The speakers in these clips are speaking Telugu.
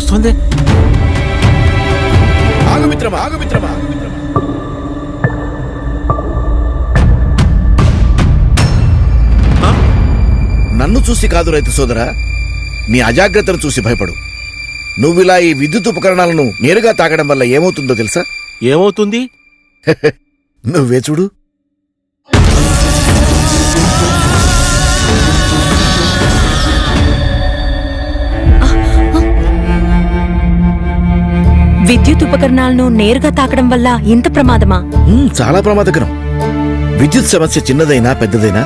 వస్తుంది. ఆగు మిత్రమా, ఆగు మిత్రమా. నన్ను చూసి కాదు రైతు సోదరా, నీ అజాగ్రత్తను చూసి భయపడు. నువ్విలా ఈ విద్యుత్ ఉపకరణాలను నేరుగా తాకడం వల్ల ఏమవుతుందో తెలుసా? ఏమవుతుంది? నువ్వే చూడు. విద్యుత్ ఉపకరణాలను నేరుగా తాకడం వల్ల ఇంత ప్రమాదమా? చాలా ప్రమాదకరం. విద్యుత్ సమస్య చిన్నదైనా పెద్దదైనా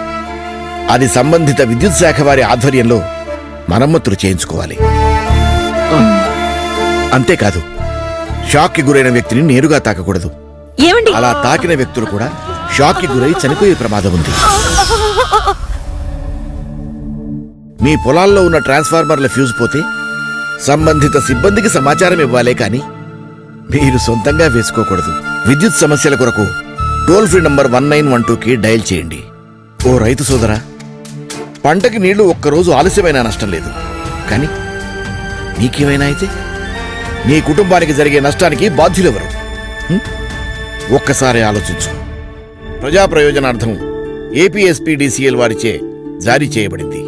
అది సంబంధిత విద్యుత్ శాఖ వారి ఆధ్వర్యంలో మరమ్మతులు చేయించుకోవాలి. అంతేకాదు, షాక్ కి గురైన వ్యక్తిని నేరుగా తాకకూడదు. ఏమండి, అలా తాకిన వ్యక్తులు కూడా షాక్ కి గురై చనిపోయే ప్రమాదం ఉంది. మీ పొలాల్లో ఉన్న ట్రాన్స్ఫార్మర్ల ఫ్యూజ్ పోతే సంబంధిత సిబ్బందికి సమాచారం ఇవ్వాలే కానీ మీరు సొంతంగా వేసుకోకూడదు. విద్యుత్ సమస్యల కొరకు టోల్ ఫ్రీ నంబర్ 1912కి డయల్ చేయండి. ఓ రైతు సోదరా, పంటకి నీళ్లు ఒక్కరోజు ఆలస్యమైనా నష్టం లేదు, కానీ నీకేమైనా అయితే నీ కుటుంబానికి జరిగే నష్టానికి బాధ్యులెవరు? ఒక్కసారి ఆలోచించు. ప్రజా ప్రయోజనార్థం ఏపీఎస్పీడీసీఎల్ వారిచే జారీ చేయబడింది.